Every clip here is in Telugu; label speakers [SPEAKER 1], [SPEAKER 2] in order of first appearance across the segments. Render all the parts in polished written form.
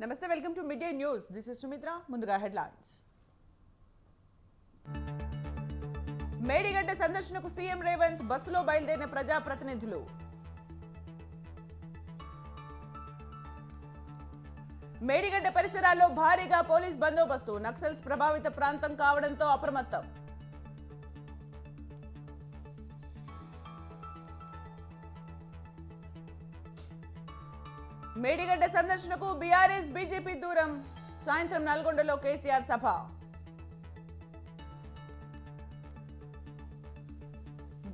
[SPEAKER 1] నమస్తే, welcome to mid day news. This is Sumitra. ముందుగా హెడ్లైన్స్. మేడిగడ్డ సందర్శనకు సీఎం రేవంత్ బస్సులో బయలుదేరిన ప్రజాప్రతినిధులు. మేడిగడ్డ పరిసరాల్లో భారీగా పోలీస్ బందోబస్తు. నక్సల్స్ ప్రభావిత ప్రాంతం కావడంతో అప్రమత్తం. మేడిగడ్డ సందర్శనకు బీఆర్ఎస్ బీజేపీ దూరం. సాయంత్రం నల్గొండలో కేసీఆర్ సభ.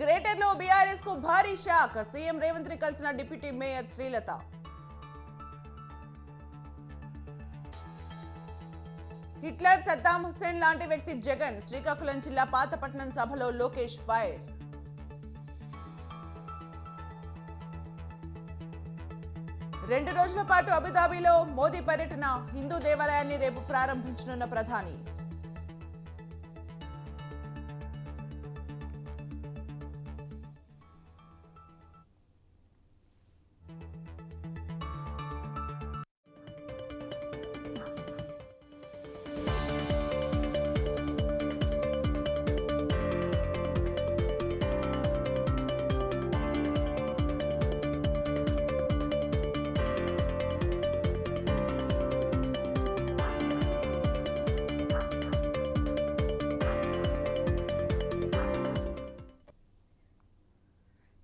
[SPEAKER 1] గ్రేటర్లో బీఆర్ఎస్ కు భారీ షాక్. సీఎం రేవంత్ ని కలిసిన deputy mayor Srilatha. Hitler, Saddam Hussain లాంటి వ్యక్తి జగన్. శ్రీకాకుళం జిల్లా పాతపట్నం సభలో లోకేష్ ఫైర్. రెండు రోజుల పాటు అబుదాబిలో మోదీ పర్యటన. హిందూ దేవాలయాన్ని రేపు ప్రారంభించనున్న ప్రధాని.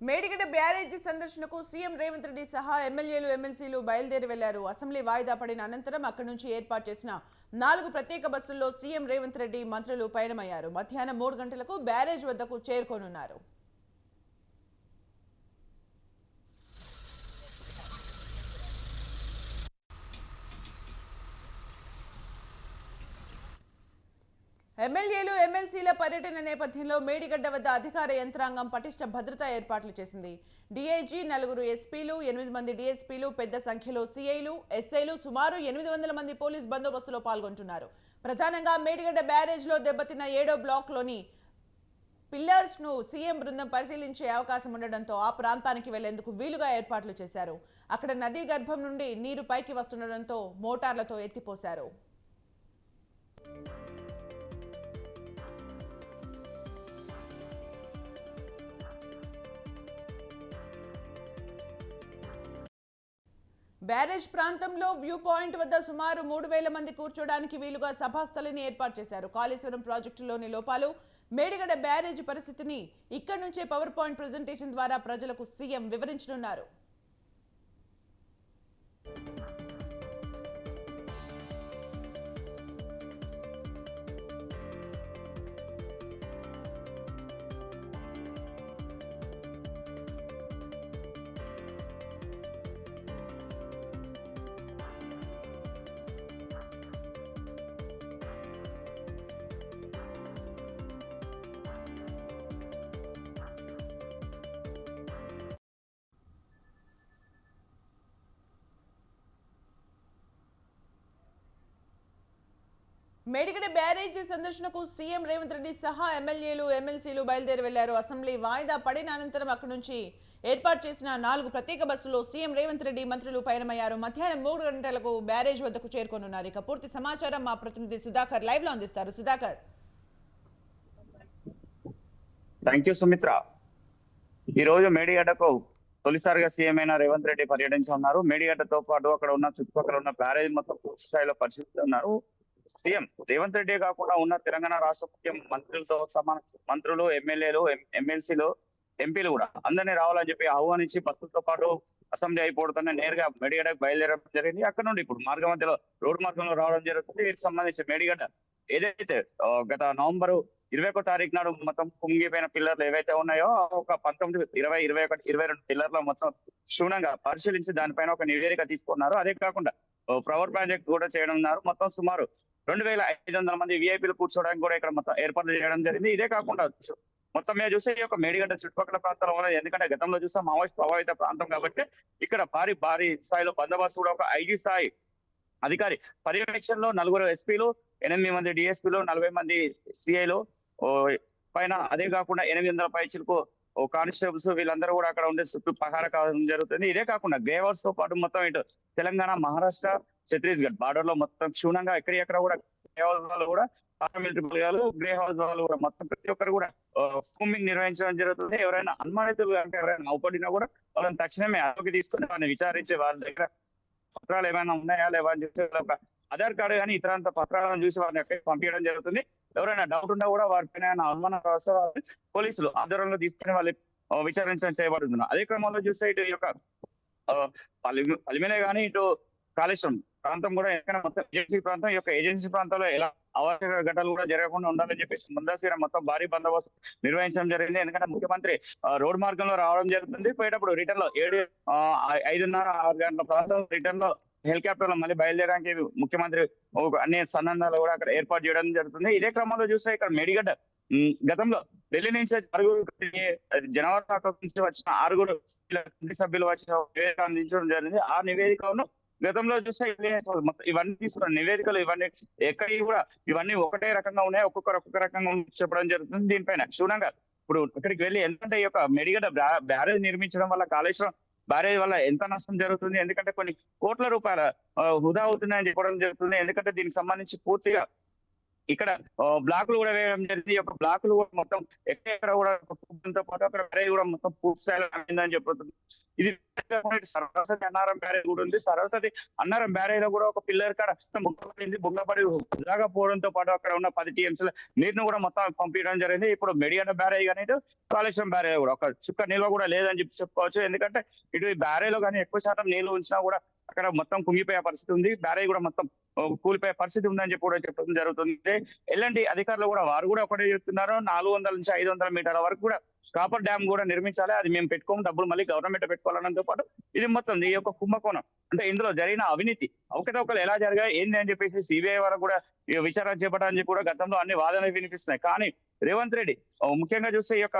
[SPEAKER 1] మేడిగడ్డ బ్యారేజీ సందర్శనకు సీఎం రేవంత్ రెడ్డి సహా ఎమ్మెల్యేలు, ఎమ్మెల్సీలు బయలుదేరి వెళ్లారు. అసెంబ్లీ వాయిదా పడిన అనంతరం అక్కడి నుంచి ఏర్పాటు చేసిన 4 ప్రత్యేక బస్సుల్లో సీఎం రేవంత్ రెడ్డి, మంత్రులు పయనమయ్యారు. మధ్యాహ్నం 3 గంటలకు బ్యారేజ్ వద్దకు చేరుకోనున్నారు. ఎమ్మెల్యేలు, ఎమ్మెల్సీల పర్యటన నేపథ్యంలో మేడిగడ్డ వద్ద అధికార యంత్రాంగం పటిష్ట భద్రతా ఏర్పాట్లు చేసింది. డీఐజీ, 4 ఎస్పీలు, 8 మంది డీఎస్పీలు, పెద్ద సంఖ్యలో సీఐలు, ఎస్ఐలు, సుమారు 800 మంది పోలీస్ బందోబస్తులో పాల్గొంటున్నారు. ప్రధానంగా మేడిగడ్డ బ్యారేజ్ లో దెబ్బతిన్న 7వ బ్లాక్ లోని పిల్లర్స్ ను సీఎం బృందం పరిశీలించే అవకాశం ఉండడంతో ఆ ప్రాంతానికి వెళ్లేందుకు వీలుగా ఏర్పాట్లు చేశారు. అక్కడ నదీ గర్భం నుండి నీరు పైకి వస్తుండటంతో మోటార్లతో ఎత్తిపోశారు. బ్యారేజ్ ప్రాంతంలో వ్యూ పాయింట్ వద్ద సుమారు 3000 మంది కూర్చోడానికి వీలుగా సభాస్థలిని ఏర్పాటు చేశారు. కాళేశ్వరం ప్రాజెక్టులోని లోపాలు, మేడిగడ్డ బ్యారేజ్ పరిస్థితిని ఇక్కడి నుంచే పవర్ పాయింట్ ప్రెజెంటేషన్ ద్వారా ప్రజలకు సీఎం వివరించనున్నారు. మేడిగడ్డ బ్యారేజీ సందర్శనకు సీఎం రేవంత్ రెడ్డి సహా ఎమ్మెల్యేలు, ఎమ్మెల్సీలు బయలుదేరి వెళ్లారు. అసెంబ్లీ వాయిదా పడిన అనంతరం అక్కడి నుంచి ఏర్పాటు చేసిన 4 ప్రత్యేక బస్సులో సీఎం రేవంత్ రెడ్డి, మంత్రులు పయనమయ్యారు. మధ్యాహ్నం 3 గంటలకు బ్యారేజ్ వద్దకు చేరుకోనున్నారు. ఇక పూర్తి సమాచారం మా ప్రతినిధి సుధాకర్ లైవ్ లో అందిస్తారు. సుధాకర్.
[SPEAKER 2] Thank you Sumitra. ఈ రోజు మేడిగడ్డకు తొలిసారిగా సీఎం అయిన రేవంత్ రెడ్డి పర్యటించనున్నారు. మేడిగడ్డతో పాటు అక్కడ ఉన్న చుట్టుపక్కల ఉన్న బ్యారేజ్ మొత్తం పూర్తి స్థాయిలో పరిశీలిస్తున్నారు. సీఎం రేవంత్ రెడ్డి కాకుండా ఉన్న తెలంగాణ రాష్ట్ర ముఖ్యమంత్రులతో మంత్రులు, ఎమ్మెల్యేలు, ఎమ్మెల్సీలు, ఎంపీలు కూడా అందరినీ రావాలని చెప్పి ఆహ్వానించి బస్సులతో పాటు అసెంబ్లీ అయిపోవడంతో నేరుగా మేడిగడ్డకు బయలుదేరడం జరిగింది. అక్కడ నుండి ఇప్పుడు మార్గ మధ్యలో రోడ్డు మార్గంలో రావడం జరుగుతుంది. వీటికి సంబంధించి మేడిగడ్డ ఏదైతే గత నవంబర్ 21 తారీఖు నాడు మొత్తం కుంగిపోయిన పిల్లర్లు ఏవైతే ఉన్నాయో ఒక 19, 20, 21, 22 పిల్లర్ల మొత్తం క్షుణ్ణంగా పరిశీలించి దానిపైన ఒక నివేదిక తీసుకున్నారు. అదే కాకుండా పవర్ ప్రాజెక్ట్ కూడా చేయడం ఉన్నారు. మొత్తం సుమారు 2500 మంది విఐపీలు కూర్చోవడానికి కూడా ఇక్కడ మొత్తం ఏర్పాట్లు చేయడం జరిగింది. ఇదే కాకుండా మొత్తం మీద చూస్తే ఈ యొక్క మేడిగడ్డ చుట్టుపక్కల ప్రాంతాల్లో ఉన్నది. ఎందుకంటే గతంలో చూస్తే మావోయిస్ట్ ప్రభావిత ప్రాంతం కాబట్టి ఇక్కడ భారీ స్థాయిలో బందోబస్తు కూడా ఒక ఐజీ స్థాయి అధికారి పర్యవేక్షణలో 4 ఎస్పీలు, 8 మంది డిఎస్పీలు, 40 మంది సిఐలు పైన, అదే కాకుండా 800 పై చిలుకు ఓ కానిస్టేబుల్స్ వీళ్ళందరూ కూడా అక్కడ ఉండే చుట్టూ పహారా కావడం జరుగుతుంది. ఇదే కాకుండా గ్రే హౌస్ తో పాటు మొత్తం ఇటు తెలంగాణ, మహారాష్ట్ర, ఛత్తీస్గఢ్ బార్డర్ లో మొత్తం క్షుణ్ణంగా ఎక్కడెక్కడ కూడా గ్రే హౌస్ వాళ్ళు కూడా పారామిలిటరీ బలగాలు, గ్రే హౌస్ వాళ్ళు కూడా మొత్తం ప్రతి ఒక్కరు కూడా కూంబింగ్ నిర్వహించడం జరుగుతుంది. ఎవరైనా అనుమానితులు అంటే ఎవరైనా అవపడినా కూడా వాళ్ళని తక్షణమే అదుపుకి తీసుకొని వారిని విచారించి వాళ్ళ దగ్గర పత్రాలు ఏమైనా ఉన్నాయా లేవా అని చెప్పి ఒక ఆధార్ కార్డు కానీ ఇతరంత పత్రాలను చూసి వారిని ఎక్కడికి పంపించడం జరుగుతుంది. ఎవరైనా డౌట్ ఉన్నా కూడా వారిపైన అనుమానం వస్తే పోలీసులు ఆధ్వర్యంలో తీసుకుని వాళ్ళు విచారించడం చేయబడుతుంది. అదే క్రమంలో చూస్తే ఇటు ఈ యొక్క పలిమిలే కానీ ఇటు కాళేశ్వరం ప్రాంతం కూడా ఎక్కడ మొత్తం ఏజెన్సీ ప్రాంతం, ఈ యొక్క ఏజెన్సీ ప్రాంతంలో ఎలా అవాంఛనీయ ఘటనలు కూడా జరగకుండా ఉండాలని చెప్పేసి ముందస్తుగా మొత్తం భారీ బందోబస్తు నిర్వహించడం జరిగింది. ఎందుకంటే ముఖ్యమంత్రి రోడ్డు మార్గంలో రావడం జరుగుతుంది. పోయేటప్పుడు రిటర్న్ లో 5:30-6 గంటల ప్రాంతం రిటర్న్ లో హెలికాప్టర్ లో మళ్ళీ బయలుదేరడానికి ముఖ్యమంత్రి అన్ని సన్నద్ధాలు కూడా అక్కడ ఏర్పాటు చేయడం జరుగుతుంది. ఇదే క్రమంలో చూస్తే ఇక్కడ మేడిగడ్డ గతంలో ఢిల్లీ నుంచి జనవరి నుంచి వచ్చిన 6 సభ్యులు వచ్చిన నివేదిక అందించడం జరిగింది. ఆ నివేదికను గతంలో చూస్తే ఇవన్నీ తీసుకున్న నివేదికలు ఇవన్నీ ఎక్కడి కూడా ఇవన్నీ ఒకటే రకంగా ఉన్నాయి, ఒక్కొక్క రకంగా చెప్పడం జరుగుతుంది. దీనిపైన క్షుణ్ణంగా ఇప్పుడు ఇక్కడికి వెళ్ళి ఎందుకంటే ఈ యొక్క మేడిగడ్డ బ్యారేజ్ నిర్మించడం వల్ల కాళేశ్వరం బ్యారేజ్ వల్ల ఎంత నష్టం జరుగుతుంది, ఎందుకంటే కొన్ని కోట్ల రూపాయల వృధా అవుతున్నాయని చెప్పడం జరుగుతుంది. ఎందుకంటే దీనికి సంబంధించి పూర్తిగా ఇక్కడ బ్లాకులు కూడా వేయడం జరిగింది. ఈ యొక్క బ్లాకులు కూడా మొత్తం ఎక్కడ కూడా తో పాటు అక్కడ బ్యారేజ్ కూడా మొత్తం పూర్తి స్థాయిలో అయిందని చెప్పుతుంది. ఇది సరస్వతి అన్నారం బ్యారేజ్ కూడా ఉంది. సరస్వతి అన్నారం బ్యారేజ్ లో కూడా ఒక పిల్లర్ కాడ బుగ్గపడింది. బుగ్గపడి వృధాగా పోవడంతో పాటు అక్కడ ఉన్న 10 TMCల నీరును కూడా మొత్తం పంపించడం జరిగింది. ఇప్పుడు మెడిగడ్డ బ్యారేజ్ కానీ కాళేశ్వరం బ్యారేజ్ కూడా ఒక చుక్క నిల్వ కూడా లేదని చెప్పుకోవచ్చు. ఎందుకంటే ఇటు ఈ బ్యారేజ్ లో కానీ ఎక్కువ శాతం నీళ్లు ఉంచినా కూడా అక్కడ మొత్తం కుంగిపోయే పరిస్థితి ఉంది. బ్యారేజ్ కూడా మొత్తం కూలిపోయే పరిస్థితి ఉందని చెప్పి కూడా చెప్పడం జరుగుతుంది. ఎల్ఎన్టీ అధికారులు కూడా వారు కూడా ఒకటే చెప్తున్నారు, 400 నుంచి 500 మీటర్ల వరకు కూడా కాపర్ డ్యామ్ కూడా నిర్మించాలి. అది మేము పెట్టుకోము, డబ్బులు మళ్ళీ గవర్నమెంట్ పెట్టుకోవాలనంతో పాటు ఇది మొత్తం ఈ యొక్క కుంభకోణం అంటే ఇందులో జరిగిన అవినీతి అవకతవకలు ఎలా జరిగాయి ఏంది అని చెప్పేసి సిబిఐ వరకు కూడా విచారణ చేపట్టాలని చెప్పి కూడా గతంలో అన్ని వాదనలు వినిపిస్తున్నాయి. కానీ రేవంత్ రెడ్డి ముఖ్యంగా చూస్తే ఈ యొక్క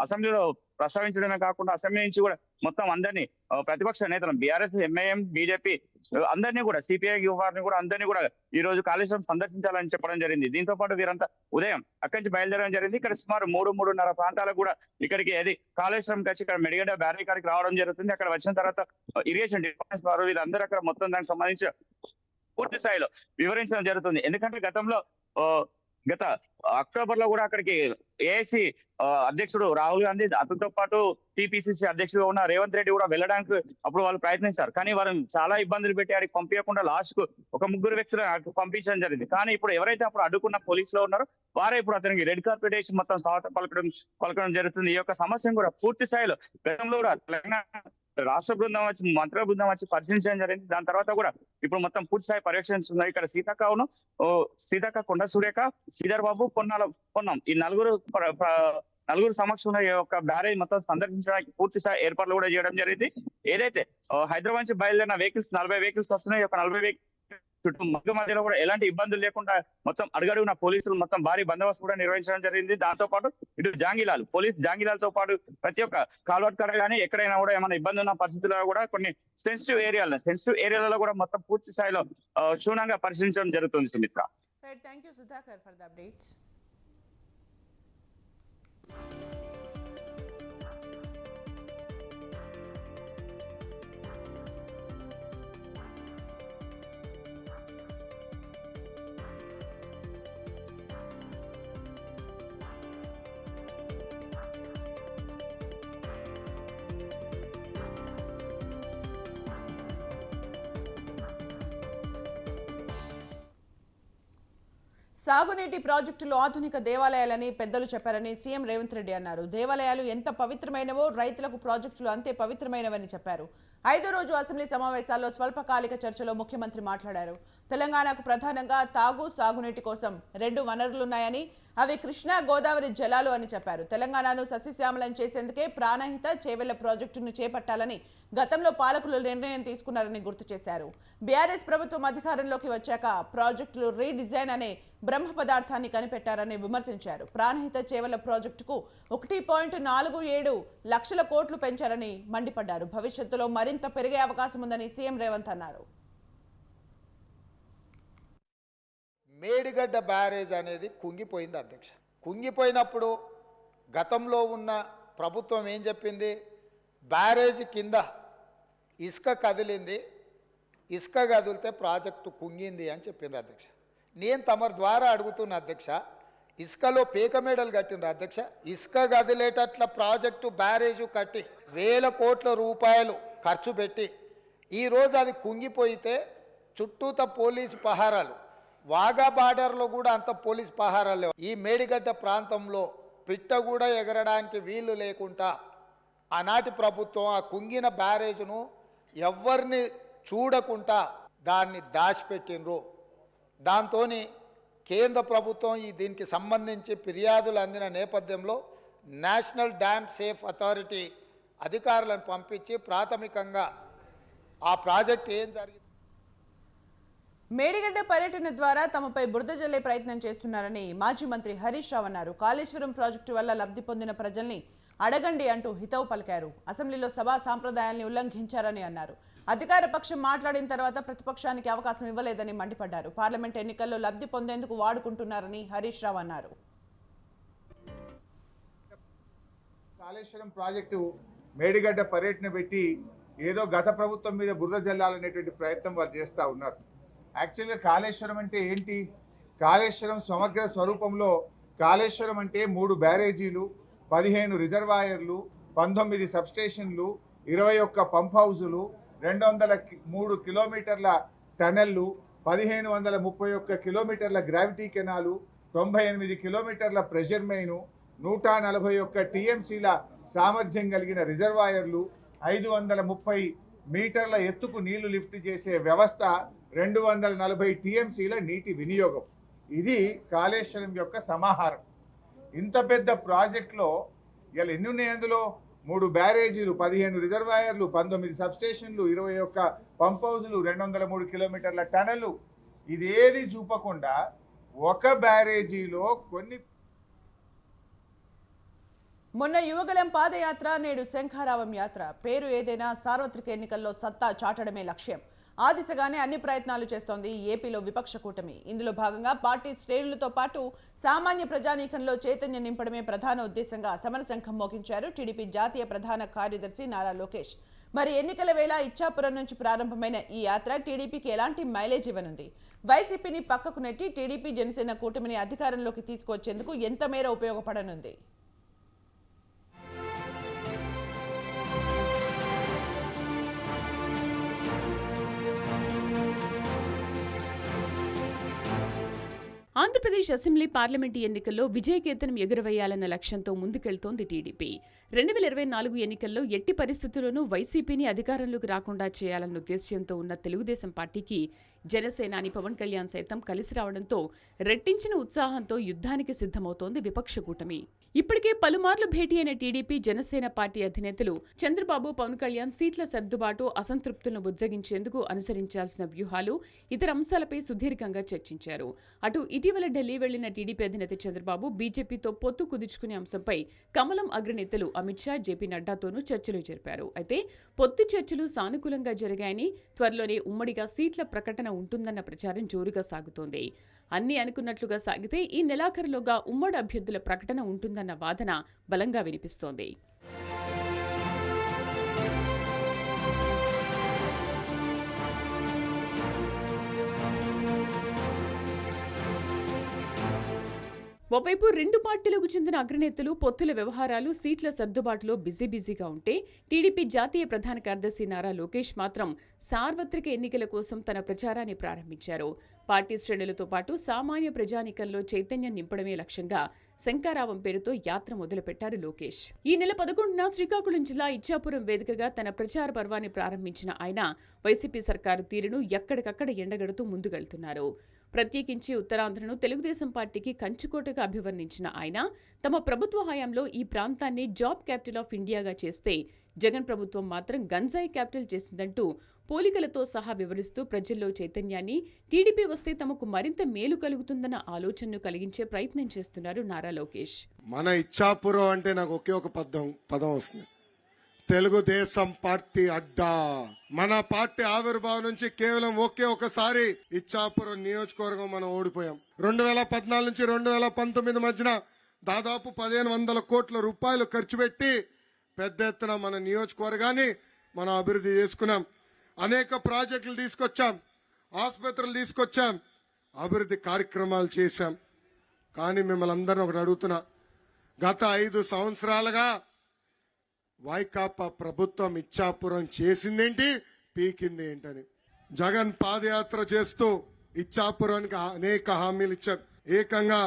[SPEAKER 2] అసెంబ్లీలో ప్రస్తావించడమే కాకుండా అసెంబ్లీ నుంచి కూడా మొత్తం అందరినీ ప్రతిపక్ష నేతలను బీఆర్ఎస్, ఎంఐఎం, బీజేపీ అందరినీ కూడా సిపిఐ వారిని కూడా అందరినీ కూడా ఈ రోజు కాళేశ్వరం సందర్శించాలని చెప్పడం జరిగింది. దీంతో పాటు వీరంతా ఉదయం అక్కడి నుంచి బయలుదేరడం జరిగింది. ఇక్కడ సుమారు 3-3:30 ప్రాంతాలకు కూడా ఇక్కడికి అది కాళేశ్వరం వచ్చి ఇక్కడ మెడిగడ్డ బ్యారేజ్ కాడికి రావడం జరుగుతుంది. అక్కడ వచ్చిన తర్వాత ఇరిగేషన్ డిపార్ట్మెంట్ వారు వీళ్ళందరూ అక్కడ మొత్తం దానికి సంబంధించి పూర్తి స్థాయిలో వివరించడం జరుగుతుంది. ఎందుకంటే గతంలో గత అక్టోబర్ లో కూడా అక్కడికి ఏఐసి అధ్యక్షుడు రాహుల్ గాంధీ, అతనితో పాటు టిపిసిసి అధ్యక్షుడు ఉన్న రేవంత్ రెడ్డి కూడా వెళ్ళడానికి అప్పుడు వాళ్ళు ప్రయత్నించారు. కానీ వారిని చాలా ఇబ్బందులు పెట్టి అక్కడికి పంపించకుండా లాస్ట్ కు ఒక 3 వ్యక్తులను పంపించడం జరిగింది. కానీ ఇప్పుడు ఎవరైతే అప్పుడు అడ్డుకున్న పోలీసులు ఉన్నారో వారే ఇప్పుడు అతనికి రెడ్ కార్పెట్ వేసి మొత్తం స్వాగతం పలకడం జరుగుతుంది. ఈ యొక్క సమస్యను కూడా పూర్తి స్థాయిలో గతంలో కూడా తెలంగాణ రాష్ట్ర బృందం వచ్చి మంత్రుల బృందం వచ్చి పరిశీలించడం జరిగింది. దాని తర్వాత కూడా ఇప్పుడు మొత్తం పూర్తి స్థాయి పర్యవేక్షిస్తున్నారు. ఇక్కడ సీతక్క, కొండ సురేఖ, శ్రీధర్ బాబు, పొన్నం ఈ నలుగురు సమక్షంలో ఈ యొక్క బ్యారేజ్ మొత్తం సందర్శించడానికి పూర్తి స్థాయి ఏర్పాట్లు కూడా చేయడం జరిగింది. ఏదైతే హైదరాబాద్ నుంచి బయలుదేరిన వెహికల్స్ 40 వెహికల్స్ వస్తున్నాయి. ఈ యొక్క 40 వెహికల్స్ చుట్టూ మధ్యలో కూడా ఎలాంటి ఇబ్బందులు లేకుండా మొత్తం అడుగడుగున పోలీసులు మొత్తం భారీ బందోబస్తు కూడా నిర్వహించడం జరిగింది. దాంతో పాటు ఇటు పోలీస్ జాంగిలాలతో పాటు ప్రతి ఒక్క కాల్వర్ట్ కాడ కానీ ఎక్కడైనా కూడా ఏమైనా ఇబ్బంది ఉన్న పరిస్థితుల్లో కూడా కొన్ని సెన్సిటివ్ ఏరియాలలో కూడా మొత్తం పూర్తి స్థాయిలో క్షుణ్ణంగా పరిశీలించడం జరుగుతుంది. Sumitra,
[SPEAKER 1] thank you Sudhakar for the updates. సాగునీటి ప్రాజెక్టులు ఆధునిక దేవాలయాలని పెద్దలు చెప్పారని సీఎం రేవంత్ రెడ్డి అన్నారు. దేవాలయాలు ఎంత పవిత్రమైనవో రైతులకు ప్రాజెక్టులు అంతే పవిత్రమైనవని చెప్పారు. 5వ రోజు అసెంబ్లీ సమావేశాల్లో స్వల్పకాలిక చర్చలో ముఖ్యమంత్రి మాట్లాడారు. తెలంగాణకు ప్రధానంగా సాగునీటి కోసం 2 వనరులున్నాయని అవి కృష్ణా, గోదావరి జలాలు అని చెప్పారు. తెలంగాణను సస్యశ్యామలం చేసేందుకే ప్రాణహిత చేవెళ్ల ప్రాజెక్టును చేపట్టాలని గతంలో పాలకులు నిర్ణయం తీసుకున్నారని గుర్తు చేశారు. బీఆర్ఎస్ ప్రభుత్వం అధికారంలోకి వచ్చాక ప్రాజెక్టులు రీడిజైన్ అనే బ్రహ్మ పదార్థాన్ని కనిపెట్టారని విమర్శించారు. ప్రాణహిత చేవెళ్ల ప్రాజెక్టుకు 1.47 లక్షల కోట్లు పెంచారని మండిపడ్డారు. భవిష్యత్తులో మరింత పెరిగే అవకాశం ఉందని సీఎం రేవంత్ అన్నారు.
[SPEAKER 3] మేడిగడ్డ బ్యారేజ్ అనేది కుంగిపోయింది అధ్యక్ష. కుంగిపోయినప్పుడు గతంలో ఉన్న ప్రభుత్వం ఏం చెప్పింది, బ్యారేజీ కింద ఇసుక కదిలింది, ఇసుక కదిలితే ప్రాజెక్టు కుంగింది అని చెప్పిండ్రు అధ్యక్ష. నేను తమరి ద్వారా అడుగుతున్న అధ్యక్ష, ఇసుకలో పీక మేడలు కట్టిండ్రు అధ్యక్ష. ఇసుక కదిలేటట్ల ప్రాజెక్టు బ్యారేజు కట్టి 1000 కోట్ల రూపాయలు ఖర్చు పెట్టి ఈరోజు అది కుంగిపోయితే చుట్టూత పోలీసు పహారాలు, వాగా బార్డర్లో కూడా అంత పోలీసు పహారాలు లేవు. ఈ మేడిగడ్డ ప్రాంతంలో పిట్ట కూడా ఎగరడానికి వీలు లేకుండా ఆనాటి ప్రభుత్వం ఆ కుంగిన బ్యారేజ్ను ఎవరిని చూడకుండా దాన్ని దాచిపెట్టినరు. దాంతో కేంద్ర ప్రభుత్వం దీనికి సంబంధించి ఫిర్యాదులు అందిన నేపథ్యంలో నేషనల్ డ్యామ్ సేఫ్ అథారిటీ అధికారులను పంపించి ప్రాథమికంగా ఆ ప్రాజెక్ట్ ఏం జరిగింది.
[SPEAKER 1] మేడిగడ్డ పర్యటన ద్వారా తమపై బురద జల్లే ప్రయత్నం చేస్తున్నారని మాజీ మంత్రి హరీష్ రావు అన్నారు. కాళేశ్వరం ప్రాజెక్టు వల్ల లబ్ధి పొందిన ప్రజల్ని అడగండి అంటూ హితవు పలికారు. అసెంబ్లీలో సభా సాంప్రదాయాల్ని ఉల్లంఘించారని అన్నారు. అధికార పక్షం మాట్లాడిన తర్వాత ప్రతిపక్షానికి అవకాశం ఇవ్వలేదని మండిపడ్డారు. పార్లమెంట్ ఎన్నికల్లో లబ్ధి పొందేందుకు వాడుకుంటున్నారని హరీష్ రావు అన్నారు.
[SPEAKER 4] కాళేశ్వరం ప్రాజెక్టు మేడిగడ్డ పర్యటన పెట్టి ఏదో గత ప్రభుత్వం మీద బురద జల్లాలనేటువంటి ప్రయత్నం వాళ్ళు చేస్తూ ఉన్నారు. యాక్చువల్గా కాళేశ్వరం అంటే ఏంటి? కాళేశ్వరం సమగ్ర స్వరూపంలో కాళేశ్వరం అంటే 3 బ్యారేజీలు, 15 రిజర్వాయర్లు, 19 సబ్స్టేషన్లు, 21 పంప్ హౌజులు, 203 కిలోమీటర్ల టనెల్లు, 1531 కిలోమీటర్ల గ్రావిటీ కెనాలు, 98 కిలోమీటర్ల ప్రెషర్ మెయిను, 141 టీఎంసీల సామర్థ్యం కలిగిన రిజర్వాయర్లు, 530 మీటర్ల ఎత్తుకు నీళ్లు లిఫ్ట్ చేసే వ్యవస్థ, 240 టీఎంసీల నీటి వినియోగం. ఇది కాళేశ్వరం యొక్క సమాహారం. ఇంత పెద్ద ప్రాజెక్టులో ఇలా ఎన్ని ఉన్నాయి? అందులో 3 బ్యారేజీలు, 15 రిజర్వాయర్లు, 19 సబ్స్టేషన్లు, 21 పంప్ హౌజులు, 203 కిలోమీటర్ల టనెల్లు. ఇదేది చూపకుండా ఒక బ్యారేజీలో కొన్ని.
[SPEAKER 1] మొన్న యువగళం పాదయాత్ర, నేడు శంఖారావం యాత్ర. పేరు ఏదైనా సార్వత్రిక ఎన్నికల్లో సత్తా చాటడమే లక్ష్యం. ఆ దిశగానే అన్ని ప్రయత్నాలు చేస్తోంది ఏపీలో విపక్ష కూటమి. ఇందులో భాగంగా పార్టీ శ్రేణులతో పాటు సామాన్య ప్రజానీకంలో చైతన్యం నింపడమే ప్రధాన ఉద్దేశంగా సమరశంఖం మోగించారు టీడీపీ జాతీయ ప్రధాన కార్యదర్శి నారా లోకేష్. మరి ఎన్నికల వేళ ఇచ్చాపురం నుంచి ప్రారంభమైన ఈ యాత్ర టీడీపీకి ఎలాంటి మైలేజ్ ఇవ్వనుంది? వైసీపీని పక్కకు నెట్టి టీడీపీ జనసేన కూటమిని అధికారంలోకి తీసుకొచ్చేందుకు ఎంత మేర ఉపయోగపడనుంది?
[SPEAKER 5] ఆంధ్రప్రదేశ్ అసెంబ్లీ పార్లమెంటు ఎన్నికల్లో విజయకేతనం ఎగురవేయాలన్న లక్ష్యంతో ముందుకెళ్తోంది టీడీపీ. 2024 ఎన్నికల్లో ఎట్టి పరిస్థితుల్లోనూ వైసీపీని అధికారంలోకి రాకుండా చేయాలన్న ఉద్దేశ్యంతో ఉన్న తెలుగుదేశం పార్టీకి జనసేనాని పవన్ కళ్యాణ్ సైతం కలిసి రావడంతో రెట్టించిన ఉత్సాహంతో యుద్ధానికి సిద్ధమవుతోంది విపక్ష కూటమి. ఇప్పటికే పలుమార్లు భేటీ అయిన టీడీపీ జనసేన పార్టీ అధినేతలు చంద్రబాబు, పవన్ కళ్యాణ్ సీట్ల సర్దుబాటు, అసంతృప్తులను బుజ్జగించేందుకు అనుసరించాల్సిన వ్యూహాలు, ఇతర అంశాలపై సుదీర్ఘంగా చర్చించారు. అటు ఇటీవల ఢిల్లీ వెళ్లిన టీడీపీ అధినేత చంద్రబాబు బీజేపీతో పొత్తు కుదుర్చుకునే అంశంపై కమలం అగ్రనేతలు అమిత్ షా, జేపీ నడ్డాతోనూ చర్చలు జరిపారు. అయితే పొత్తు చర్చలు సానుకూలంగా జరిగాయని, త్వరలోనే ఉమ్మడిగా సీట్ల ప్రకటన ఉంటుందన్న ప్రచారం జోరుగా సాగుతోంది. అన్ని అనుకున్నట్లుగా సాగితే ఈ నెలాఖరులోగా ఉమ్మడి అభ్యర్థుల ప్రకటన ఉంటుందన్న వాదన బలంగా వినిపిస్తోంది. ఓవైపు రెండు పార్టీలకు చెందిన అగ్రనేతలు పొత్తుల వ్యవహారాలు, సీట్ల సర్దుబాటులో బిజీగా ఉంటే, టీడీపీ జాతీయ ప్రధాన కార్యదర్శి నారా లోకేష్ మాత్రం సార్వత్రిక ఎన్నికల కోసం తన ప్రచారాన్ని ప్రారంభించారు. పార్టీ శ్రేణులతో పాటు సామాన్య ప్రజానీకంలో చైతన్యం నింపడమే లక్ష్యంగా శంఖారావం పేరుతో యాత్ర మొదలుపెట్టారు లోకేష్. ఈ నెల 11న శ్రీకాకుళం జిల్లా ఇచ్చాపురం వేదికగా తన ప్రచార పర్వాన్ని ప్రారంభించిన ఆయన వైసీపీ సర్కారు తీరును ఎక్కడికక్కడ ఎండగడుతూ ముందుకెళ్తున్నారు. ప్రత్యేకించి ఉత్తరాంధ్రను తెలుగుదేశం పార్టీకి కంచుకోటగా అభివర్ణించిన ఆయన తమ ప్రభుత్వ హయాంలో ఈ ప్రాంతాన్ని జాబ్ క్యాపిటల్ ఆఫ్ ఇండియాగా చేస్తే, జగన్ ప్రభుత్వం మాత్రం గంజాయి క్యాపిటల్ చేసిందంటూ పోలికలతో సహా వివరిస్తూ ప్రజల్లో చైతన్యాన్ని, టీడీపీ వస్తే తమకు మరింత మేలు కలుగుతుందన్న ఆలోచనను కలిగించే ప్రయత్నం చేస్తున్నారు నారా లోకేష్.
[SPEAKER 6] మన ఇచ్చాపురం అంటే నాకు ఒకే ఒక పదం వస్తుంది, తెలుగుదేశం పార్టీ అడ్డా. మన పార్టీ ఆవిర్భావం నుంచి కేవలం ఒకే ఒకసారి ఇచ్చాపురం నియోజకవర్గం మనం ఓడిపోయాం. 2014 నుంచి 2019 మధ్యన దాదాపు 1500 కోట్ల రూపాయలు ఖర్చు పెట్టి పెద్ద ఎత్తున మన నియోజకవర్గాన్ని మనం అభివృద్ధి చేసుకున్నాం. అనేక ప్రాజెక్టులు తీసుకొచ్చాం, ఆసుపత్రులు తీసుకొచ్చాం, అభివృద్ధి కార్యక్రమాలు చేశాం. కానీ మిమ్మల్ని అందరినీ ఒకటి అడుగుతున్నా, గత 5 సంవత్సరాలుగా వైకాపా ప్రభుత్వం ఇచ్చాపురం చేసిందేంటి, పీకింది ఏంటని. జగన్ పాదయాత్ర చేస్తూ ఇచ్చాపురానికి అనేక హామీలు ఇచ్చారు. ఏకంగా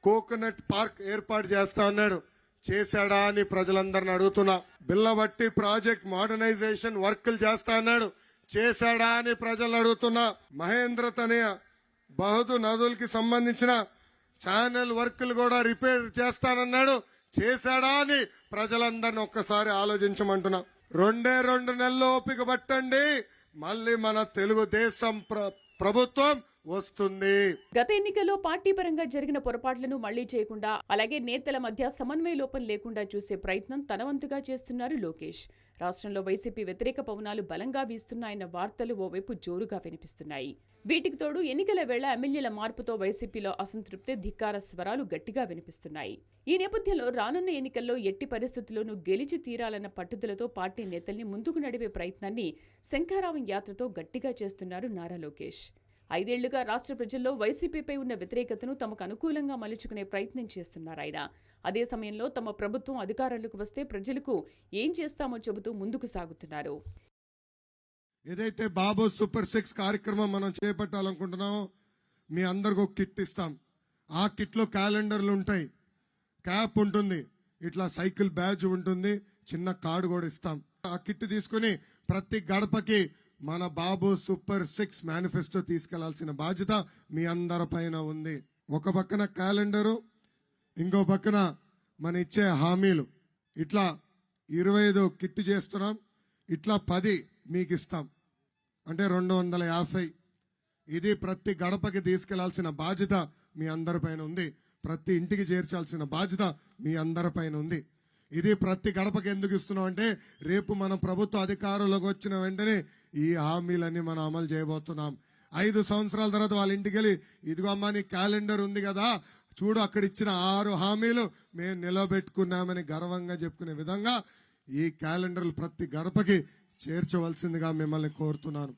[SPEAKER 6] కోకోనట్ పార్క్ ఏర్పాటు చేస్తా అన్నాడు, చేశాడా అని ప్రజలందరిని అడుగుతున్నా. బిల్లబట్టి ప్రాజెక్ట్ మోడర్నైజేషన్ వర్కులు చేస్తా అన్నాడు, చేశాడా అని ప్రజలను అడుగుతున్నా. మహేంద్ర తనయ బహుదు నదులకి సంబంధించిన ఛానల్ వర్కులు కూడా రిపేర్ చేస్తానన్నాడు, చేశాడా అని ప్రజలందరిని ఒక్కసారి ఆలోచించమంటున్నా. 2 నెలలు ఓపిక పట్టండి, మళ్ళీ మన తెలుగుదేశం ప్రభుత్వం వస్తుంది.
[SPEAKER 5] గత ఎన్నికల్లో పార్టీ పరంగా జరిగిన పొరపాట్లను మళ్లీ చేయకుండా, అలాగే నేతల మధ్య సమన్వయ లోపం లేకుండా చూసే ప్రయత్నం తన వంతుగా చేస్తున్నారు లోకేష్. రాష్ట్రంలో వైసీపీ వ్యతిరేక పవనాలు బలంగా వీస్తున్నాయన్న వార్తలు ఓవైపు జోరుగా వినిపిస్తున్నాయి. వీటికి తోడు ఎన్నికల వేళ ఎమ్మెల్యేల మార్పుతో వైసీపీలో అసంతృప్తి, ధిక్కార స్వరాలు గట్టిగా వినిపిస్తున్నాయి. ఈ నేపథ్యంలో రానున్న ఎన్నికల్లో ఎట్టి పరిస్థితుల్లోనూ గెలిచి తీరాలన్న పట్టుదలతో పార్టీ నేతల్ని ముందుకు నడిపే ప్రయత్నాన్ని శంఖారావం యాత్రతో గట్టిగా చేస్తున్నారు నారా లోకేష్. 5 ఏళ్లుగా రాష్ట్ర ప్రజల్లో వైసీపీపై ఉన్న వ్యతిరేకతను తమకు అనుకూలంగా మలుచుకునే ప్రయత్నం చేస్తున్నారాయన. అదే సమయంలో తమ ప్రభుత్వం అధికారంలోకి వస్తే ప్రజలకు ఏం చేస్తామో చెబుతూ ముందుకు సాగుతున్నారు.
[SPEAKER 6] ఏదైతే బాబు సూపర్ 6 కార్యక్రమం మనం చేపట్టాలనుకుంటున్నామో మీ అందరికి ఒక కిట్ ఇస్తాం. ఆ కిట్ లో క్యాలెండర్లు ఉంటాయి, క్యాప్ ఉంటుంది, ఇట్లా సైకిల్ బ్యాడ్జ్ ఉంటుంది, చిన్న కార్డు కూడా ఇస్తాం. ఆ కిట్ తీసుకుని ప్రతి గడపకి మన బాబు సూపర్ 6 మేనిఫెస్టో తీసుకెళ్లాల్సిన బాధ్యత మీ అందరి పైన ఉంది. ఒక పక్కన క్యాలెండరు, ఇంకో పక్కన మన ఇచ్చే హామీలు. ఇట్లా 25 కిట్ చేస్తున్నాం, ఇట్లా 10 మీకు ఇస్తాం, అంటే 250. ఇది ప్రతి గడపకి తీసుకెళ్లాల్సిన బాధ్యత మీ అందరి పైన ఉంది. ప్రతి ఇంటికి చేర్చాల్సిన బాధ్యత మీ అందరి పైన ఉంది. ఇది ప్రతి గడపకి ఎందుకు ఇస్తున్నాం అంటే, రేపు మన ప్రభుత్వ అధికారంలోకి వచ్చిన వెంటనే ఈ హామీలన్నీ మనం అమలు చేయబోతున్నాం. 5 సంవత్సరాల తర్వాత వాళ్ళ ఇంటికి వెళ్ళి, ఇదిగో అమ్మా నీ క్యాలెండర్ ఉంది కదా, చూడు అక్కడ ఇచ్చిన 6 హామీలు మేము నిలబెట్టుకున్నామని గర్వంగా చెప్పుకునే విధంగా ఈ క్యాలెండర్లు ప్రతి గడపకి చేర్చవలసిందిగా మిమ్మల్ని కోరుతున్నాను.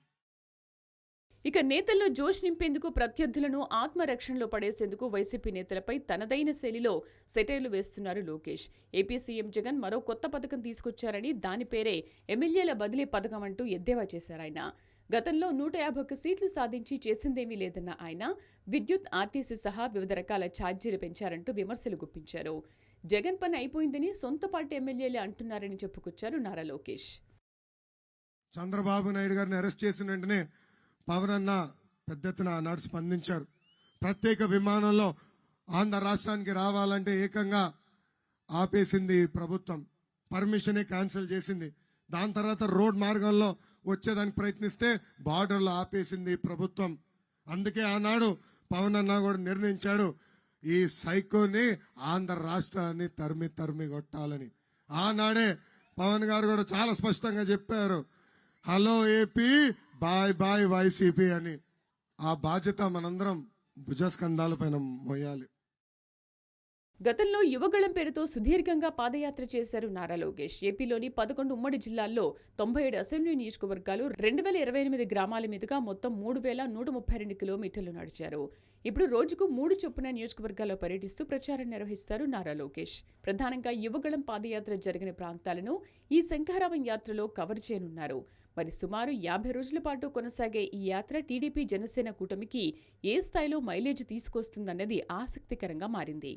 [SPEAKER 5] ఇక నేతల్లో జోష్ నింపేందుకు, ప్రత్యర్థులను ఆత్మరక్షణలో పడేసేందుకు వైసీపీ నేతలపై తనదైన శైలిలో సెటైర్లు వేస్తున్నారు లోకేష్. ఏపీ సీఎం జగన్ మరో కొత్త పథకం తీసుకొచ్చారని, దాని పేరే ఎమ్మెల్యేల బదిలీ పథకం అంటూ ఎద్దేవా చేశారాయన. గతంలో 151 సీట్లు సాధించి చేసిందేమీ లేదన్న ఆయన, విద్యుత్, ఆర్టీసీ సహా వివిధ రకాల ఛార్జీలు పెంచారంటూ విమర్శలు గుప్పించారు. జగన్ పని అయిపోయిందని సొంత పార్టీ ఎమ్మెల్యేలే అంటున్నారని చెప్పుకొచ్చారు నారా లోకేష్.
[SPEAKER 6] చంద్రబాబు నాయుడు గారిని అరెస్ట్ చేసిన వెంటనే పవన్ అన్న పెద్ద ఎత్తున ఆనాడు స్పందించారు. ప్రత్యేక విమానంలో ఆంధ్ర రాష్ట్రానికి రావాలంటే ఏకంగా ఆపేసింది ప్రభుత్వం, పర్మిషనే క్యాన్సిల్ చేసింది. దాని తర్వాత రోడ్ మార్గంలో వచ్చేదానికి ప్రయత్నిస్తే బార్డర్లో ఆపేసింది ప్రభుత్వం. అందుకే ఆనాడు పవన్ అన్న కూడా నిర్ణయించాడు, ఈ సైకోని ఆంధ్ర రాష్ట్రాన్ని తరిమి కొట్టాలని. ఆనాడే పవన్ గారు కూడా చాలా స్పష్టంగా చెప్పారు, hello AP, bye bye YCP అని. ఆ బాధ్యత మనందరం భుజస్కంధాల పైన మోయాలి.
[SPEAKER 5] గతంలో యువగళం పేరుతో సుదీర్ఘంగా పాదయాత్ర చేశారు నారా లోకేష్. ఏపీలోని 11 ఉమ్మడి జిల్లాల్లో 97 అసెంబ్లీ నియోజకవర్గాలు, 2028 గ్రామాల మీదుగా మొత్తం 3132 కిలోమీటర్లు నడిచారు. ఇప్పుడు రోజుకు 3 చొప్పున నియోజకవర్గాల్లో పర్యటిస్తూ ప్రచారం నిర్వహిస్తారు నారా లోకేష్. ప్రధానంగా యువగళం పాదయాత్ర జరిగిన ప్రాంతాలను ఈ శంఖారావం యాత్రలో కవర్ చేయనున్నారు. మరి సుమారు 50 రోజుల పాటు కొనసాగే ఈ యాత్ర టీడీపీ జనసేన కూటమికి ఏ స్థాయిలో మైలేజ్ తీసుకొస్తుందన్నది ఆసక్తికరంగా మారింది.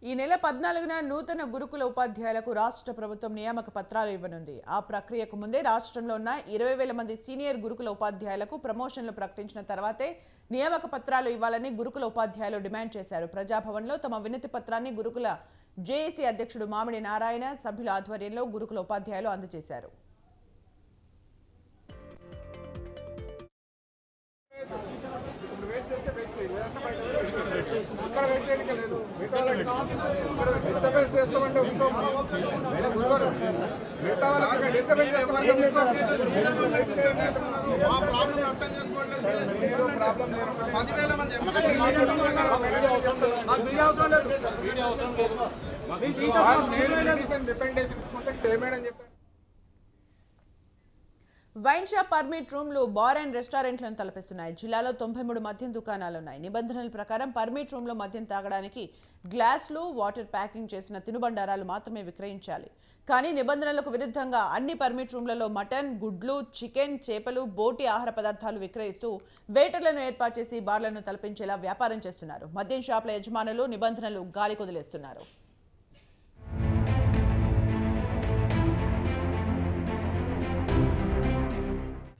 [SPEAKER 1] ఈ నెల 14న నూతన గురుకుల ఉపాధ్యాయులకు రాష్ట్ర ప్రభుత్వం నియామక పత్రాలు ఇవ్వనుంది. ఆ ప్రక్రియకు ముందే రాష్ట్రంలో ఉన్న 20,000 మంది సీనియర్ గురుకుల ఉపాధ్యాయులకు ప్రమోషన్లు ప్రకటించిన తర్వాతే నియామక పత్రాలు ఇవ్వాలని గురుకుల ఉపాధ్యాయులు డిమాండ్ చేశారు. ప్రజాభవన్లో తమ వినతి పత్రాన్ని గురుకుల జేఏసీ అధ్యక్షుడు మామిడి నారాయణ సభ్యుల ఆధ్వర్యంలో గురుకుల ఉపాధ్యాయులు అందజేశారు.
[SPEAKER 7] డిస్టర్బెన్స్ చేస్తామంటే మిగతా వాళ్ళకి డిస్టర్బెన్స్ రిప్రజెంటేషన్ ఇచ్చుకుంటే పేమెంట్ అని చెప్పారు.
[SPEAKER 1] వైన్ షాప్ పర్మిట్ రూమ్లు బార్ అండ్ రెస్టారెంట్లను తలపిస్తున్నాయి. జిల్లాలో 93 మద్యం దుకాణాలు ఉన్నాయి. నిబంధనల ప్రకారం పర్మిట్ రూమ్లో మద్యం తాగడానికి గ్లాసులు, వాటర్ ప్యాకింగ్ చేసిన తినుబండారాలు మాత్రమే విక్రయించాలి. కానీ నిబంధనలకు విరుద్ధంగా అన్ని పర్మిట్ రూమ్లలో మటన్, గుడ్లు, చికెన్, చేపలు, బోటి ఆహార పదార్థాలు విక్రయిస్తూ వెయిటర్లను ఏర్పాటు చేసి బార్లను తలపించేలా వ్యాపారం చేస్తున్నారు. మద్యం షాపుల యజమానులు నిబంధనలు గాలి కొదిలేస్తున్నారు.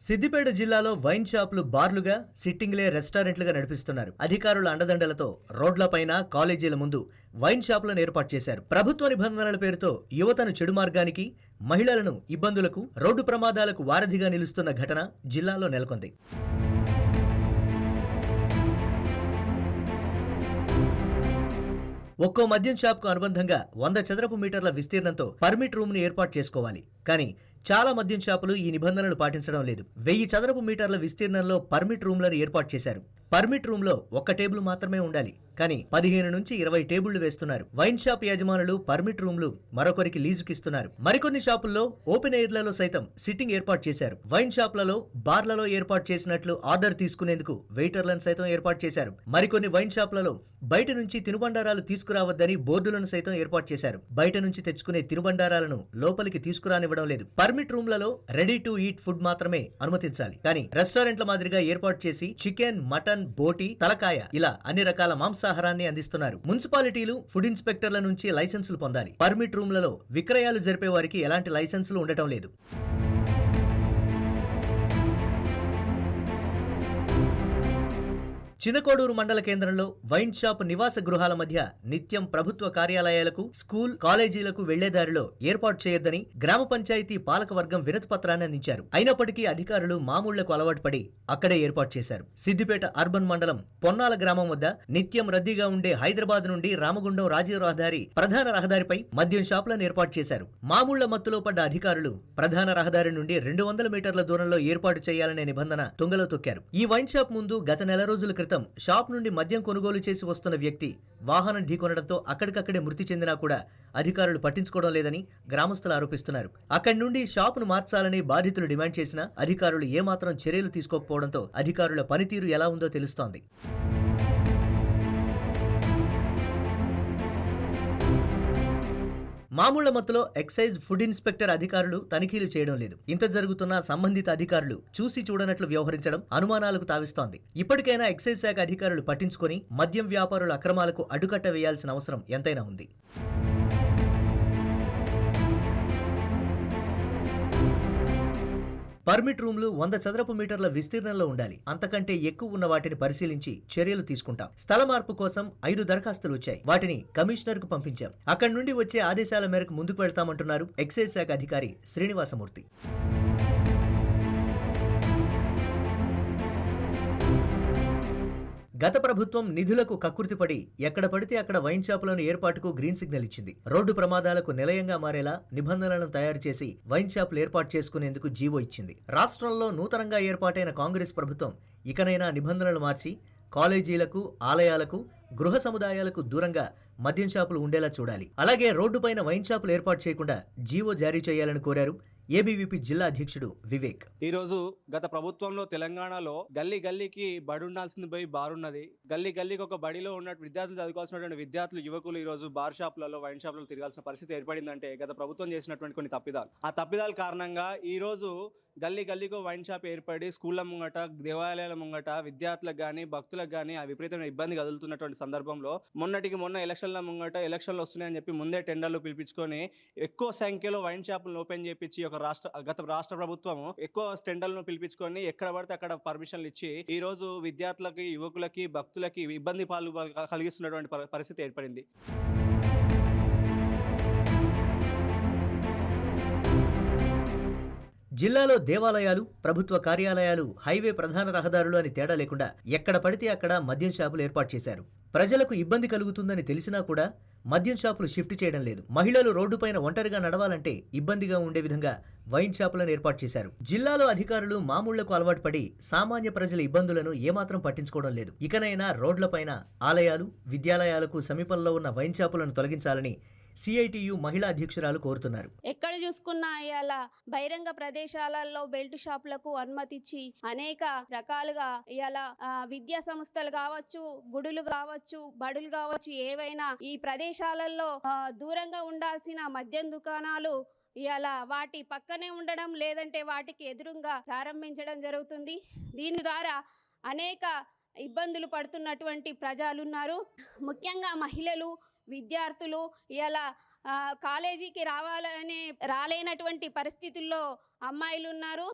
[SPEAKER 8] సిద్దిపేట జిల్లాలో వైన్ షాపులు బార్లుగా, సిట్టింగ్లే రెస్టారెంట్లుగా నడిపిస్తున్నారు. అధికారుల అండదండలతో రోడ్లపైన, కాలేజీల ముందు వైన్ షాపులను ఏర్పాటు చేశారు. ప్రభుత్వ నిబంధనల పేరుతో యువతను చెడు మార్గానికి, మహిళలను ఇబ్బందులకు, రోడ్డు ప్రమాదాలకు వారధిగా నిలుస్తున్న ఘటన జిల్లాలో నెలకొంది. ఒక్కో మద్యం షాప్కు అనుబంధంగా 100 చదరపు మీటర్ల విస్తీర్ణంతో పర్మిట్ రూమ్ను ఏర్పాటు చేసుకోవాలి. కానీ చాలా మద్యం షాపులు ఈ నిబంధనలు పాటించడం లేదు. 1000 చదరపు మీటర్ల విస్తీర్ణంలో పర్మిట్ రూమ్లను ఏర్పాటు చేశారు. పర్మిట్ రూమ్లో ఒక్క టేబుల్ మాత్రమే ఉండాలి. కానీ 15 నుంచి 20 టేబుళ్లు వేస్తున్నారు. వైన్ షాప్ యజమానులు పర్మిట్ రూమ్లు మరొకరికి లీజుకిస్తున్నారు. మరికొన్ని షాపుల్లో ఓపెన్ ఎయిర్లలో సైతం సిట్టింగ్ ఏర్పాటు చేశారు. వైన్ షాప్లలో, బార్లలో ఏర్పాటు చేసినట్లు ఆర్డర్ తీసుకునేందుకు వెయిటర్లను సైతం ఏర్పాటు చేశారు. మరికొన్ని వైన్ షాపులలో బయట నుంచి తినుబండారాలు తీసుకురావద్దని బోర్డులను సైతం ఏర్పాటు చేశారు. బయట నుంచి తెచ్చుకునే తినుబండారాలను లోపలికి తీసుకురానివ్వడం లేదు. పర్మిట్ రూమ్లలో రెడీ టు ఈట్ ఫుడ్ మాత్రమే అనుమతించాలి. కానీ రెస్టారెంట్ల మాదిరిగా ఏర్పాటు చేసి చికెన్, మటన్, బోటి, తలకాయ ఇలా అన్ని రకాల మాంసాహారాన్ని అందిస్తున్నారు. మున్సిపాలిటీలు, ఫుడ్ ఇన్స్పెక్టర్ల నుంచి లైసెన్సులు పొందాలి. పర్మిట్ రూమ్లలో విక్రయాలు జరిపే వారికి ఎలాంటి లైసెన్సులు ఉండటం లేదు. చినకోడూరు మండల కేంద్రంలో వైన్ షాప్ నివాస గృహాల మధ్య నిత్యం ప్రభుత్వ కార్యాలయాలకు, స్కూల్, కాలేజీలకు వెళ్లేదారిలో ఏర్పాటు చేయొద్దని గ్రామ పంచాయతీ పాలకవర్గం వినతి పత్రాన్ని అందించారు. అయినప్పటికీ అధికారులు మామూళ్లకు అలవాటు పడి అక్కడే ఏర్పాటు చేశారు. సిద్దిపేట అర్బన్ మండలం పొన్నాల గ్రామం వద్ద నిత్యం రద్దీగా ఉండే హైదరాబాద్ నుండి రామగుండం రాజీవ్ రహదారి ప్రధాన రహదారిపై మద్యం షాపులను ఏర్పాటు చేశారు. మామూళ్ల మత్తులో పడ్డ అధికారులు ప్రధాన రహదారి నుండి 200 మీటర్ల దూరంలో ఏర్పాటు చేయాలనే నిబంధన తుంగలో తొక్కారు. ఈ వైన్ షాప్ ముందు గత నెల రోజుల క్రితం షాప్ నుండి మద్యం కొనుగోలు చేసి వస్తున్న వ్యక్తి వాహనం ఢీకొనడంతో అక్కడికక్కడే మృతి చెందినా కూడా అధికారులు పట్టించుకోవడం లేదని గ్రామస్తులు ఆరోపిస్తున్నారు. అక్కడి నుండి షాపును మార్చాలని బాధితులు డిమాండ్ చేసినా అధికారులు ఏమాత్రం చర్యలు తీసుకోకపోవడంతో అధికారుల పనితీరు ఎలా ఉందో తెలుస్తోంది. మామూళ్ల మత్తులో ఎక్సైజ్, ఫుడ్ ఇన్స్పెక్టర్ అధికారులు తనిఖీలు చేయడం లేదు. ఇంత జరుగుతున్నా సంబంధిత అధికారులు చూసి చూడనట్లు వ్యవహరించడం అనుమానాలకు తావిస్తోంది. ఇప్పటికైనా ఎక్సైజ్ శాఖ అధికారులు పట్టించుకొని మద్యం వ్యాపారుల అక్రమాలకు అడ్డుకట్ట వేయాల్సిన అవసరం ఎంతైనా ఉంది. పర్మిట్ రూమ్లు 100 చదరపు మీటర్ల విస్తీర్ణంలో ఉండాలి. అంతకంటే ఎక్కువ ఉన్న వాటిని పరిశీలించి చర్యలు తీసుకుంటాం. స్థల మార్పు కోసం 5 దరఖాస్తులు వచ్చాయి. వాటిని కమిషనర్ కు పంపించాం. అక్కడి నుండి వచ్చే ఆదేశాల మేరకు ముందుకు వెళ్తామంటున్నారు ఎక్సైజ్ శాఖ అధికారి శ్రీనివాసమూర్తి. గత ప్రభుత్వం నిధులకు కక్కుర్తిపడి ఎక్కడ పడితే అక్కడ వైన్ షాపులను ఏర్పాటుకు గ్రీన్ సిగ్నల్ ఇచ్చింది. రోడ్డు ప్రమాదాలకు నిలయంగా మారేలా నిబంధనలను తయారు చేసి వైన్ షాపులు ఏర్పాటు చేసుకునేందుకు జీవో ఇచ్చింది. రాష్ట్రంలో నూతనంగా ఏర్పాటైన కాంగ్రెస్ ప్రభుత్వం ఇకనైనా నిబంధనలు మార్చి కాలేజీలకు, ఆలయాలకు, గృహ సముదాయాలకు దూరంగా మద్యం షాపులు ఉండేలా చూడాలి. అలాగే రోడ్డుపైన వైన్ షాపులు ఏర్పాటు చేయకుండా జీవో జారీ చేయాలని కోరారు ఏబీవీపీ జిల్లా అధ్యక్షుడు వివేక్.
[SPEAKER 9] ఈ రోజు గత ప్రభుత్వంలో తెలంగాణలో గల్లీ గల్లీకి బడి ఉండాల్సింది పోయి బార్ ఉన్నది. గల్లీ గల్లీకి ఒక బడిలో ఉన్న విద్యార్థులు చదువుకోవాల్సినటువంటి విద్యార్థులు, యువకులు ఈ రోజు బార్ షాపులలో, వైన్ షాపులలో తిరగాల్సిన పరిస్థితి ఏర్పడిందంటే గత ప్రభుత్వం చేసినటువంటి కొన్ని తప్పిదాలు. ఆ తప్పిదాల కారణంగా ఈ రోజు గల్లీ గల్లీకో వైన్ షాప్ ఏర్పడి స్కూళ్ళ ముంగట, దేవాలయాల ముంగట విద్యార్థులకు కానీ భక్తులకు కానీ ఆ విపరీతమైన ఇబ్బంది కదులుతున్నటువంటి సందర్భంలో మొన్నటికి మొన్న ఎలక్షన్ల ముంగట ఎలక్షన్లు వస్తున్నాయని చెప్పి ముందే టెండర్లు పిలిపించుకొని ఎక్కువ సంఖ్యలో వైన్ షాపులను ఓపెన్ చేయించి గత రాష్ట్ర ప్రభుత్వం ఎక్కువ టెండర్లను పిలిపించుకొని ఎక్కడ పడితే అక్కడ పర్మిషన్లు ఇచ్చి ఈ రోజు విద్యార్థులకి, యువకులకి, భక్తులకి ఇబ్బంది పాలు కలిగిస్తున్నటువంటి పరిస్థితి ఏర్పడింది.
[SPEAKER 8] జిల్లాలో దేవాలయాలు, ప్రభుత్వ కార్యాలయాలు, హైవే ప్రధాన రహదారులు అని తేడా లేకుండా ఎక్కడ పడితే అక్కడ మద్యం షాపులు ఏర్పాటు చేశారు. ప్రజలకు ఇబ్బంది కలుగుతుందని తెలిసినా కూడా మద్యం షాపులు షిఫ్ట్ చేయడం లేదు. మహిళలు రోడ్డుపైన ఒంటరిగా నడవాలంటే ఇబ్బందిగా ఉండే విధంగా వైన్ షాపులను ఏర్పాటు చేశారు. జిల్లాలో అధికారులు మామూళ్లకు అలవాటు పడి సామాన్య ప్రజల ఇబ్బందులను ఏమాత్రం పట్టించుకోవడం లేదు. ఇకనైనా రోడ్లపైన ఆలయాలు, విద్యాలయాలకు సమీపంలో ఉన్న వైన్ షాపులను తొలగించాలని సిఐటియు మహిళా అధ్యక్షురాలు కోరుతున్నారు.
[SPEAKER 10] ఎక్కడ చూసుకున్నా ఇవాళ బహిరంగ ప్రదేశాలలో బెల్ట్ షాపులకు అనుమతిచ్చి అనేక రకాలుగా ఇవాళ విద్యా సంస్థలు కావచ్చు, గుడులు కావచ్చు, బడులు కావచ్చు, ఏవైనా ఈ ప్రదేశాలలో దూరంగా ఉండాల్సిన మద్యం దుకాణాలు ఇవాళ వాటి పక్కనే ఉండడం, లేదంటే వాటికి ఎదురుగా ప్రారంభించడం జరుగుతుంది. దీని ద్వారా అనేక ఇబ్బందులు పడుతున్నటువంటి ప్రజలున్నారు. ముఖ్యంగా మహిళలు, విద్యార్థులు ఇలా కాలేజీకి రాలేనటువంటి పరిస్థితుల్లో అమ్మాయిలు ఉన్నారు.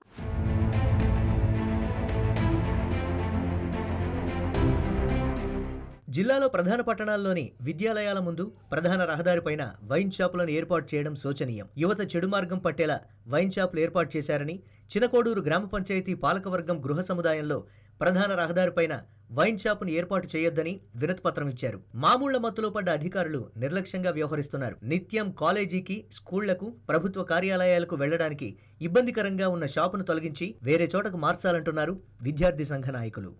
[SPEAKER 8] జిల్లాలో ప్రధాన పట్టణాల్లోని విద్యాలయాల ముందు ప్రధాన రహదారిపైన వైన్ షాపులను ఏర్పాటు చేయడం శోచనీయం. యువత చెడు మార్గం పట్టేలా వైన్ షాపులు ఏర్పాటు చేశారని చినకోడూరు గ్రామ పంచాయతీ పాలకవర్గం గృహ సముదాయంలో ప్రధాన రహదారిపైన వైన్ షాపును ఏర్పాటు చేయొద్దని వినతిపత్రం ఇచ్చారు. మామూళ్ల మత్తులో పడ్డ అధికారులు నిర్లక్ష్యంగా వ్యవహరిస్తున్నారు. నిత్యం కాలేజీకి, స్కూళ్లకు, ప్రభుత్వ కార్యాలయాలకు వెళ్లడానికి ఇబ్బందికరంగా ఉన్న షాపును తొలగించి వేరే చోటకు మార్చాలంటున్నారు విద్యార్థి సంఘ నాయకులు.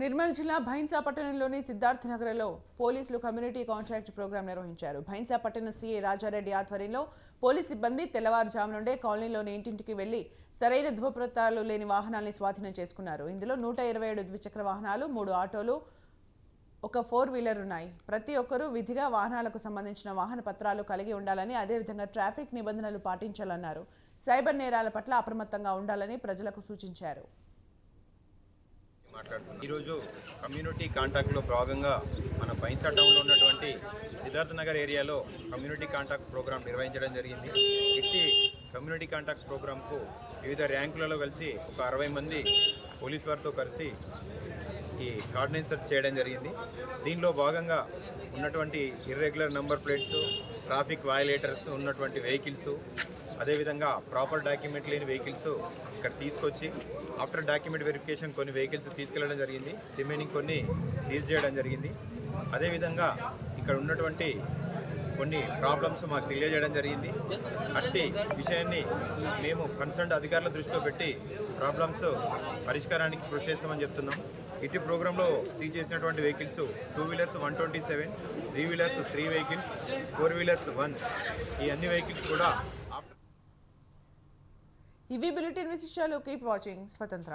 [SPEAKER 1] నిర్మల్ జిల్లా భైన్సా పట్టణంలోని సిద్ధార్థ నగర్లో పోలీసులు కమ్యూనిటీ కాంట్రాక్ట్ ప్రోగ్రాం నిర్వహించారు. భైన్సా పట్టణ సీఐ రాజారెడ్డి ఆధ్వర్యంలో పోలీస్ సిబ్బంది తెల్లవారుజాము నుండే కాలనీలోని ఇంటింటికి వెళ్లి సరైన ధృవపత్రాలు లేని వాహనాల్ని స్వాధీనం చేసుకున్నారు. ఇందులో 127 ద్విచక్ర వాహనాలు, 3 ఆటోలు, ఒక 4-వీలర్ ఉన్నాయి. ప్రతి ఒక్కరూ విధిగా వాహనాలకు సంబంధించిన వాహన పత్రాలు కలిగి ఉండాలని, అదేవిధంగా ట్రాఫిక్ నిబంధనలు పాటించాలన్నారు. సైబర్ నేరాల పట్ల అప్రమత్తంగా ఉండాలని ప్రజలకు సూచించారు.
[SPEAKER 11] ఈరోజు కమ్యూనిటీ కాంటాక్ట్లో భాగంగా మన భైన్సా టౌన్లో ఉన్నటువంటి సిద్ధార్థ నగర్ ఏరియాలో కమ్యూనిటీ కాంటాక్ట్ ప్రోగ్రాం నిర్వహించడం జరిగింది. ఇట్టి కమ్యూనిటీ కాంటాక్ట్ ప్రోగ్రాంకు వివిధ ర్యాంకులలో కలిసి ఒక 60 మంది పోలీస్ వారితో కలిసి ఈ కార్డినెన్స్ సెర్చ్ చేయడం జరిగింది. దీనిలో భాగంగా ఉన్నటువంటి ఇర్రెగ్యులర్ నంబర్ ప్లేట్స్, ట్రాఫిక్ వయలేటర్స్ ఉన్నటువంటి వెహికల్స్, అదేవిధంగా ప్రాపర్ డాక్యుమెంట్ లేని వెహికల్స్ ఇక్కడ తీసుకొచ్చి ఆఫ్టర్ డాక్యుమెంట్ వెరిఫికేషన్ కొన్ని వెహికల్స్ తీసుకెళ్లడం జరిగింది. రిమైనింగ్ కొన్ని సీజ్ చేయడం జరిగింది. అదేవిధంగా ఇక్కడ ఉన్నటువంటి కొన్ని ప్రాబ్లమ్స్ మాకు తెలియజేయడం జరిగింది. అట్టి విషయాన్ని మేము కన్సర్న్డ్ అధికారుల దృష్టిలో పెట్టి ప్రాబ్లమ్స్ పరిష్కారానికి కృషి చేస్తామని చెప్తున్నాం. ఇటు ప్రోగ్రాంలో సీజ్ చేసినటువంటి vehicles 2 wheelers 127, 3 wheelers 3 vehicles, 4 wheelers 1. ఈ అన్ని వెహికల్స్ కూడా
[SPEAKER 1] ఇవి బులెటిన్ విశేషాలు. కీప్ వాచింగ్ స్వతంత్ర.